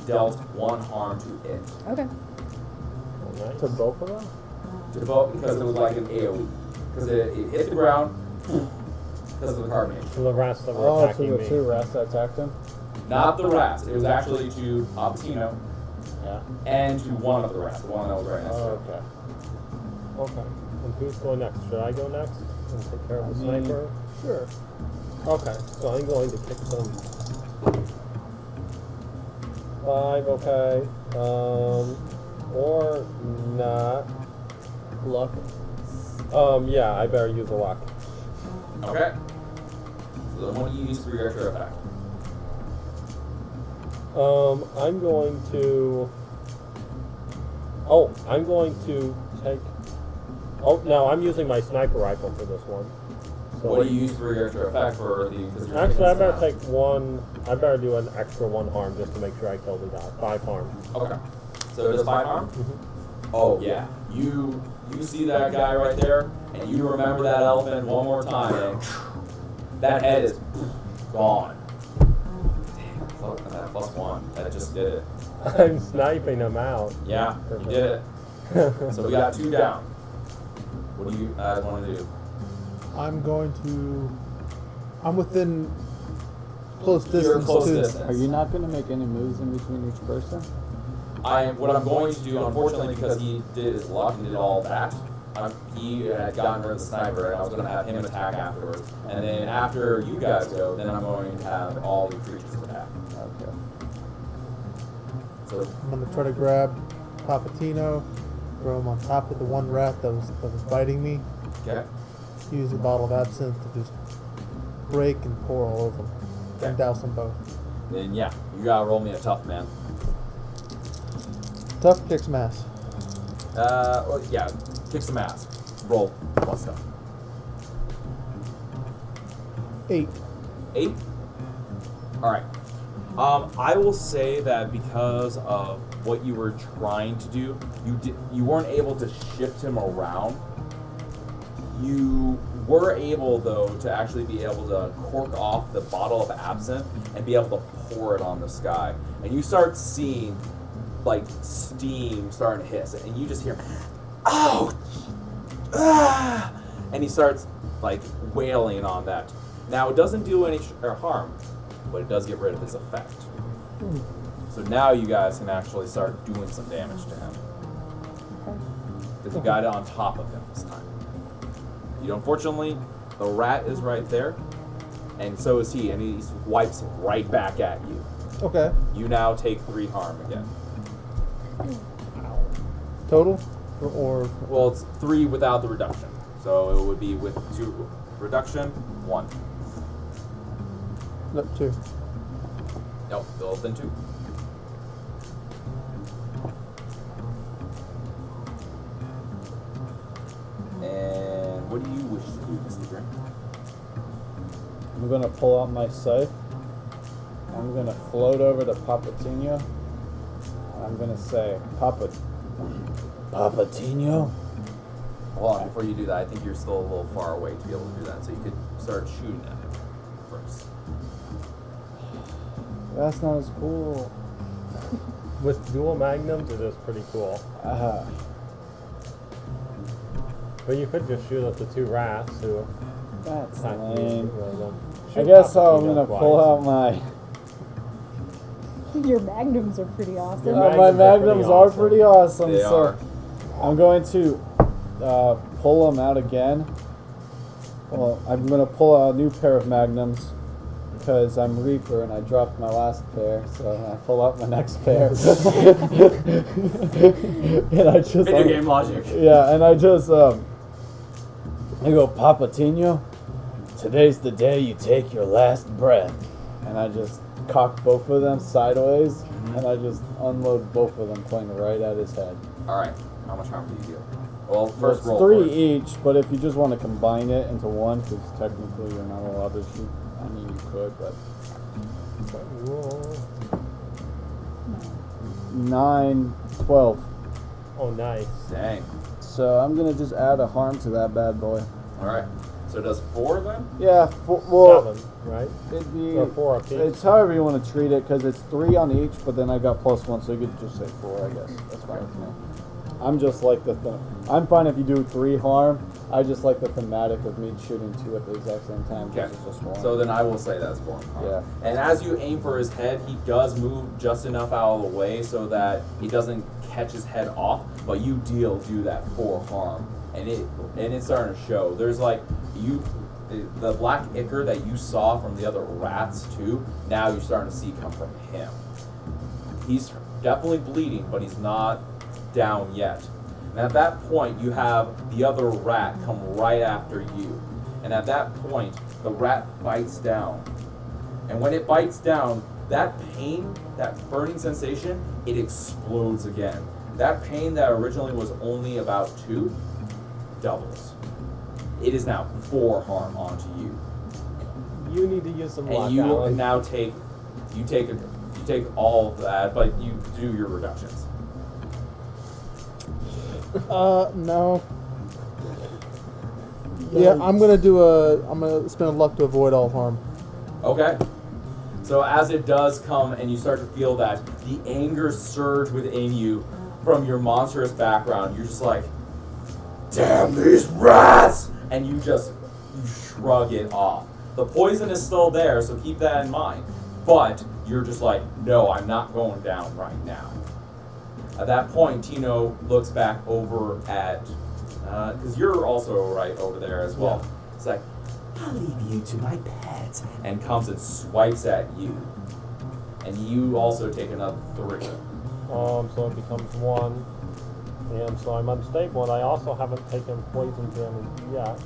dealt 1 harm to it. Okay. Oh, nice. To both of them? To vote because it was like an AoE. Because it hit the ground because of the carbonation. So the rats that were Oh, to attacking the me. 2 rats that attacked him? Not the rats, it was actually to Paptino Yeah. and to one of the rats, the one that was right next to Oh, him. okay. Okay. And who's going next? Should I go next and take care of the I mean, sniper? Sure. Okay, so I'm going to kick some. 5, okay. Or not. Luck. Yeah, I better use a luck. Okay. So the one you use for your extra attack. I'm going to. Oh, I'm going to take. Oh, no, I'm using my sniper rifle for this one. So What do you use for your extra effect for the? Because you're Actually, I taking better stab. take 1. I better do an extra 1 harm just to make sure I kill the guy. 5 harm. Okay. So it does 5 harm? Oh yeah. You see that guy right there, and you remember that elephant one more time, and that head is gone. Damn, that +1. That just did it. I'm sniping him out. Yeah, you did it. So we got 2 down. What do you guys want to do? I'm within close You're distance close to. distance. Are you not going to make any moves in between each person? What I'm going to do, unfortunately, because he did his luck and did all that, he had gotten rid of the sniper, and I was going to have him attack afterwards. And then after you guys go, then I'm going to have all the creatures attack. Okay. So I'm gonna try to grab Paptino, throw him on top of the one rat that was biting me. okay, Use a bottle of absinthe to just break and pour all over them, and douse them both. then yeah, you gotta roll me a tough man. Tough kicks some ass. Well, yeah, kick some ass. Roll plus stuff. 8. 8. All right. I will say that because of what you were trying to do, you weren't able to shift him around. You were able, though, to actually be able to cork off the bottle of absinthe and be able to pour it on the sky. And you start seeing, like, steam starting to hiss, and you just hear, "Ouch! Ah!" And he starts, like, wailing on that. Now, it doesn't do any harm, but it does get rid of his effect. So now you guys can actually start doing some damage to him. Because you got it on top of him this time. Unfortunately, the rat is right there, and so is he, and he wipes right back at you. Okay. You now take 3 harm again. Total? Or Well, it's 3 without the reduction. So it would be with 2 reduction, 1. no, 2. Nope, still then 2. And what do you wish to do, Mr. Green? I'm going to pull out my scythe. I'm going to float over to Paptino. And I'm going to say, Paptino? Hold on, before you do that, I think you're still a little far away to be able to do that, so you could start shooting at him first. That's not as cool. With dual magnums, it is pretty cool. But you could just shoot at the 2 rats who That's attack you. lame. Really don't. I Shoot guess I'm Paptino going to twice. pull out my Your magnums are pretty awesome. Your My magnums are pretty awesome. They so are. I'm going to pull them out again. Well, I'm going to pull out a new pair of magnums because I'm Reaper and I dropped my last pair, so I pull out my next pair. And I just Video game logic. Yeah, and I just I go, Paptino, today's the day you take your last breath. And I just cock both of them sideways, and I just unload both of them, pointing right at his head. All right. How much harm do you deal? Well, Well, first it's roll. 3 for it. each, but if you just want to combine it into one, because technically you're not allowed to shoot. I mean, you could, but Roll. 9, 12. Oh, nice. Dang. So I'm gonna just add a harm to that bad boy. All right. So it does 4 then? Yeah, well, 7, right? it'd be Or 4 apiece. it's however you want to treat it, because it's 3 on each, but then I got +1, so you could just say 4, I guess. That's fine with me. I'm just like I'm fine if you do 3 harm. I just like the thematic of me shooting 2 at the exact same time. Okay. It's just one. So then I will say that's 4 harm. Yeah. And as you aim for his head, he does move just enough out of the way so that he doesn't catch his head off, but you do that 4 harm. And it's starting to show. There's like the black ichor that you saw from the other rats too, now you're starting to see come from him. He's definitely bleeding, but he's not down yet. And at that point, you have the other rat come right after you. And at that point, the rat bites down. And when it bites down, that pain, that burning sensation, it explodes again. That pain that originally was only about 2, doubles. It is now 4 harm onto you. You need to use some luck, And you Alan. now take all of that, but you do your reductions. No. Yeah, I'm gonna spend a luck to avoid all harm. Okay. So as it does come and you start to feel that the anger surge within you from your monstrous background, you're just like, damn these rats! And you shrug it off. The poison is still there, so keep that in mind. But you're just like, no, I'm not going down right now. At that point, Tino looks back over at, because you're also right over there as well. Yeah. It's like, I'll leave you to my pets, and comes and swipes at you. And you also take another 3. So it becomes 1. And so I'm unstable, and I also haven't taken poison damage yet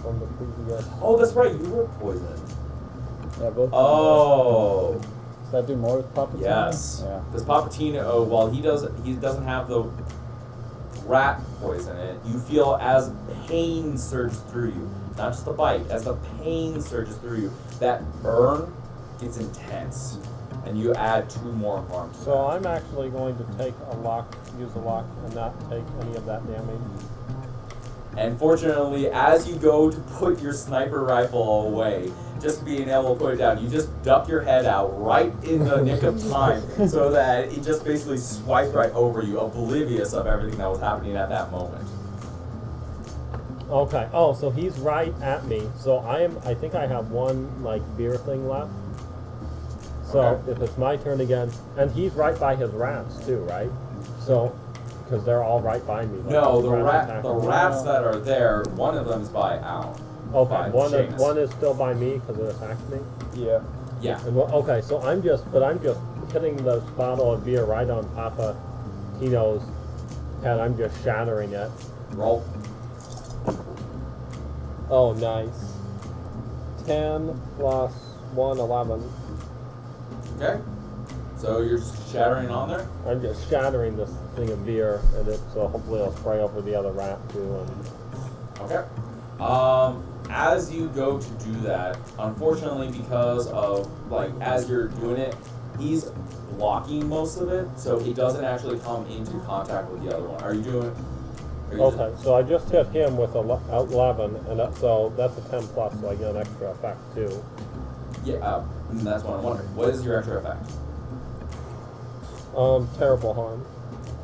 from the previous. Oh, that's right, you were poisoned. Yeah, both. Oh, Does that do more with Paptino? yes. Yeah. Because Paptino, while he doesn't have the rat poison in it, you feel as pain surges through you, not just the bite, as the pain surges through you, that burn gets intense, and you add 2 more harm to So I'm actually going to take use a luck, and not take any of that damage. And fortunately, as you go to put your sniper rifle away, just being able to put it down, you just duck your head out right in the nick of time so that it just basically swiped right over you, oblivious of everything that was happening at that moment. Okay. Oh, so he's right at me. So I think I have 1 like beer thing left. So Okay. if it's my turn again, and he's right by his rats too, right? So because they're all right by me. like, No, these the rats attack me. rats that are there, one of them is by Alan. Okay, by one Seamus. is still by me because it attacked me. Yeah. Yeah. And okay, so I'm just hitting this bottle of beer right on Paptino's head. I'm just shattering it. Roll. Oh, nice. 10 plus 1, 11. Okay. So you're shattering on there? I'm just shattering this thing of beer, and so hopefully it'll spray over the other rat too. And Okay. As you go to do that, unfortunately, because of, like, as you're doing it, he's blocking most of it, so he doesn't actually come into contact with the other one. Are you doing? okay, so I just hit him with 11, and so that's a 10 plus, so I get an extra effect too. Yeah, that's what I'm wondering. What is your extra effect? Terrible harm.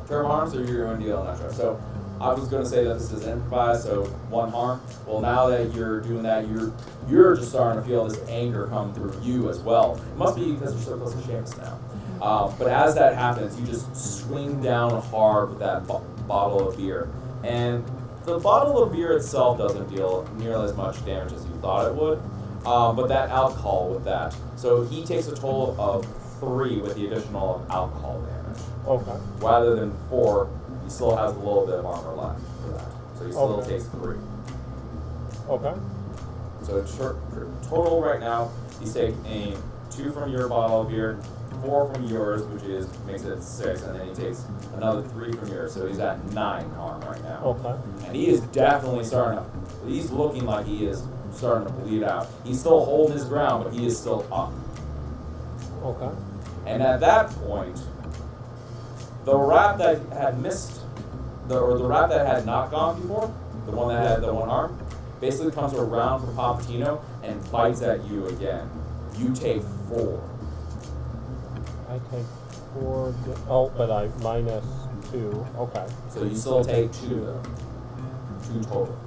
Terrible harm, so you're going to deal an extra. So I was going to say that this is improvised, so 1 harm. Well, now that you're doing that, you're just starting to feel this anger come through you as well. It must be because you're so close to Seamus now. But as that happens, you just swing down hard with that bottle of beer. And the bottle of beer itself doesn't deal nearly as much damage as you thought it would. But that alcohol with that. So he takes a total of 3 with the additional alcohol damage. Okay. Rather than 4, he still has a little bit of armor left for that. So he still Okay. takes 3. Okay. So total right now, he's taking 2 from your bottle of beer, 4 from yours, which makes it 6, and then he takes another 3 from yours. So he's at 9 harm right now. Okay. And he is definitely he's looking like he is starting to bleed out. He's still holding his ground, but he is still up. Okay. And at that point, the rat that had missed, or the rat that had not gone before, the one that had the 1 arm, basically comes around for Paptino and bites at you again. You take 4. I take 4. But I minus 2. Okay. So you still take 2 though. 2 total.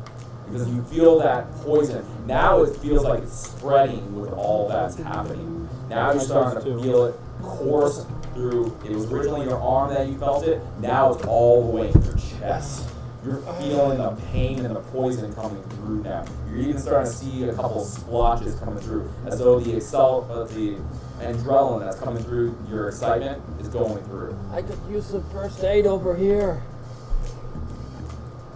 Because you feel that poison. Now it feels like it's spreading with all that's happening. Now you're starting to feel it course through. It was originally your arm that you felt it. Now it's all the way in your chest. You're feeling the pain and the poison coming through now. You're even starting to see a couple splotches coming through, as though the adrenaline that's coming through your excitement is going through. I could use some first aid over here.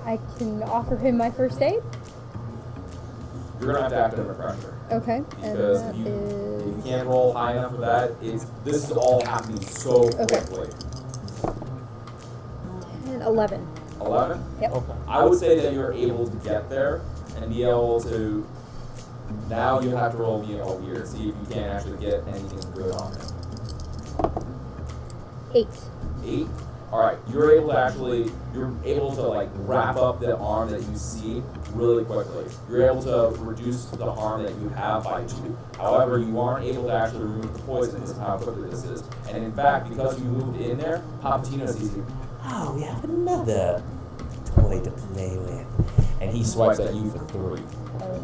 I can offer him my first aid. You're gonna have to act under pressure. Okay. Because and if that you can't roll high enough for that, this is all happening so Okay. quickly. 10, 11. 11? Yep. Okay. I would say that you're able to get there and be able to. Now you have to roll me a weird, see if you can actually get anything good on him. 8. 8? Alright, you're able to like wrap up the arm that you see really quickly. You're able to reduce the harm that you have by 2. However, you aren't able to actually remove the poison. This is how quickly this is. And in fact, because you moved in there, Paptino sees you. Oh, we have another toy to play with. And he swipes at you for 3. Okay.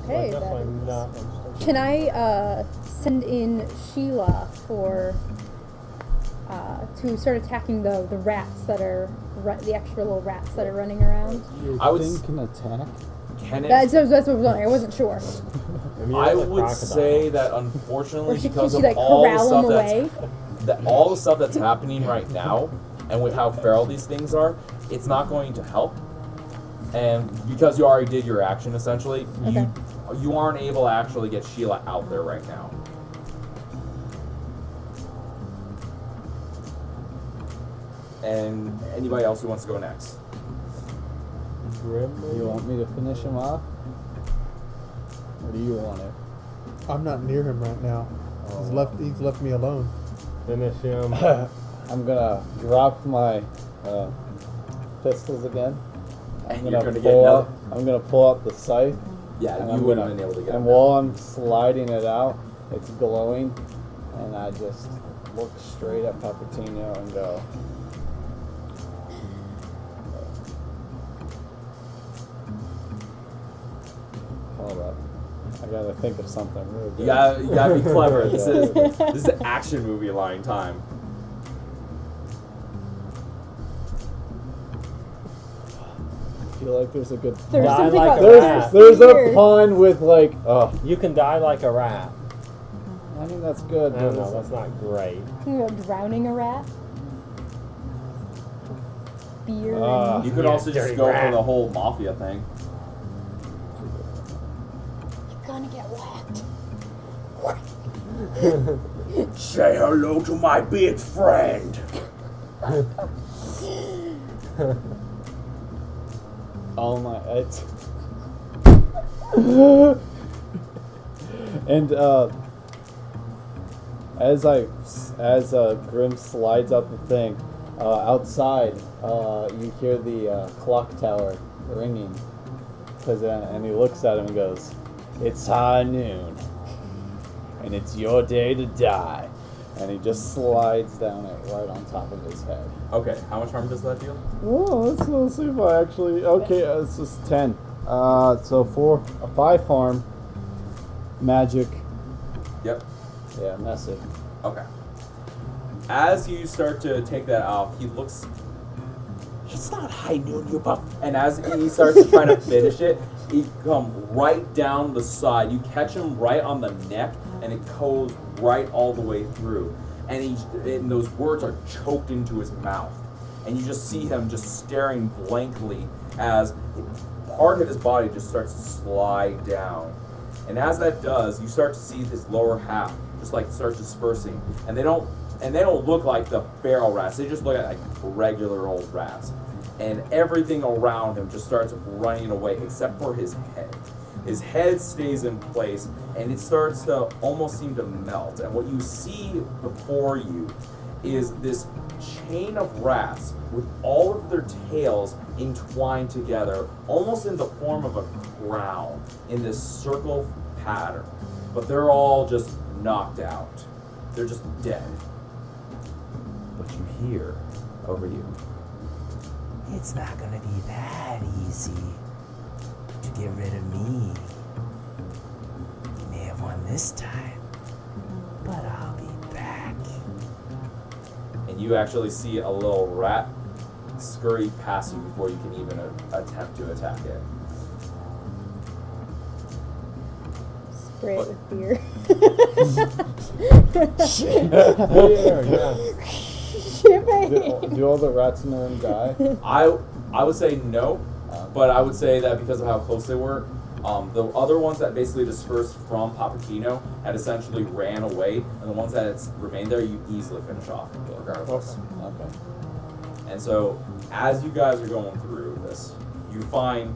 So I guess that I'm is- not. Can I send in Sheila for to start attacking the rats that are the extra little rats that are running around? Your I would thing s- can attack. Can it? That's what I was wondering. I wasn't sure. Maybe I it's a would crocodile. say that unfortunately, Or should because she of like all the corral stuff them away? all the stuff that's happening right now, and with how feral these things are, it's not going to help. And because you already did your action, essentially, Okay. you aren't able to actually get Sheila out there right now. And anybody else who wants to go next? Grimly? You want me to finish him off? Or do you want it? I'm not near him right now. He's left me alone. Finish him. I'm gonna drop my pistols again. And you're gonna get pull another. out, I'm gonna pull out the scythe. Yeah, and you I'm wouldn't gonna- have been able to get And him. while I'm sliding it out, it's glowing, and I just look straight at Paptino and go. Hold up. I gotta think of something really good. You gotta be clever. This is action movie line time. I feel like there's a good There's Die something like about a rat. there's a weird. pun with like You can die like a rat. I think that's good. I don't know, that's not great. Something about drowning a rat. Beer. Ah. You could Yeah, also just dirty go rat. for the whole mafia thing. You're gonna get whacked. Say hello to my big friend. Oh my, it's and as Grim slides up the thing, outside you hear the clock tower ringing, and he looks at him and goes, "It's high noon, and it's your day to die," and he just slides down it right on top of his head. Okay, how much harm does that deal? Oh, let's see if I actually. Okay, it's just 10. So 5 harm, magic. Yep. Yeah, message. Okay. as you start to take that off, he looks. It's not high noon, you buff. And as he starts trying to finish it, he come right down the side. You catch him right on the neck, and it goes right all the way through. And those words are choked into his mouth. And you just see him just staring blankly as part of his body just starts to slide down. And as that does, you start to see his lower half just like start dispersing. And they don't look like the feral rats. They just look like regular old rats. And everything around him just starts running away except for his head. His head stays in place, and it starts to almost seem to melt. And what you see before you is this chain of rats with all of their tails entwined together, almost in the form of a crown, in this circle pattern. But they're all just knocked out. They're just dead. But you hear over you. It's not gonna be that easy to get rid of me. You may have won this time, but I'll be back. And you actually see a little rat scurry past you before you can even attempt to attack it. Spray it with beer. Do all the rats in the room die? I would say no, but I would say that because of how close they were, the other ones that basically dispersed from Paptino had essentially ran away, and the ones that remained there, you easily finish off regardless. Okay. And so, as you guys are going through this, you find,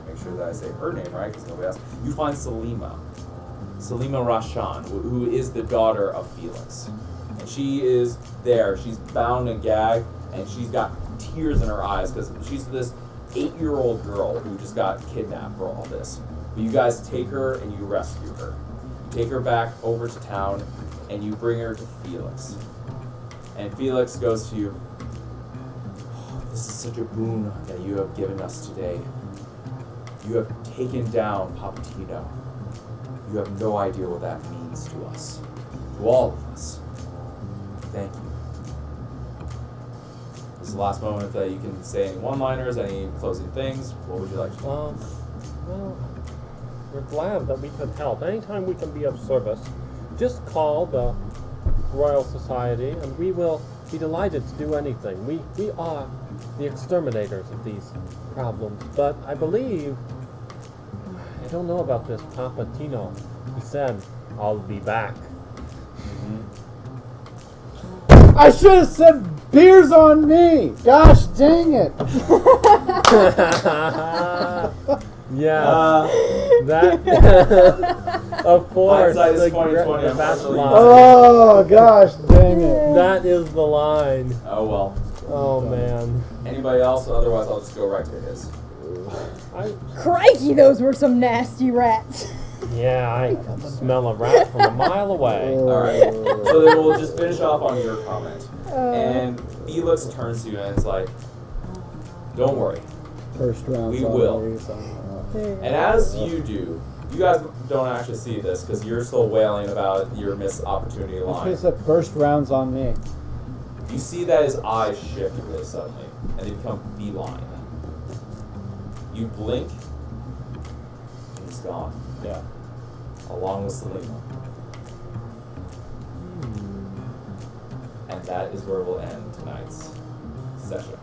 make sure that I say her name right, because nobody else, you find Salima Rashan, who is the daughter of Felix. And she is there, she's bound and gagged, and she's got tears in her eyes, because she's this 8-year-old girl who just got kidnapped for all this. But you guys take her and you rescue her. You take her back over to town, and you bring her to Felix. And Felix goes to you, "Oh, this is such a boon that you have given us today. You have taken down Paptino. You have no idea what that means to us, to all of us. Thank you." This is the last moment that you can say any one-liners, any closing things. What would you like to do? Well, we're glad that we could help. Anytime we can be of service, just call the Royal Society and we will be delighted to do anything. We are the exterminators of these problems. But I believe, I don't know about this Paptino. He said, "I'll be back." I should have said beers on me! Gosh dang it! Yeah, that of course. Hindsight is the 20/20, the best unfortunately. line. Oh gosh dang it! That is the line. Oh well. Oh man. Anybody else? Otherwise, I'll just go right to his. Crikey, those were some nasty rats. Yeah, I can smell a rat from a mile away. Alright, so then we'll just finish off on your comment. And Felix turns to you and it's like, don't worry. First round. We will. And as you do, you guys don't actually see this because you're still wailing about your missed opportunity line. He said first round's on me. You see that his eyes shift really suddenly and they become feline. You blink and he's gone. Yeah. Along with Selena. And that is where we'll end tonight's session.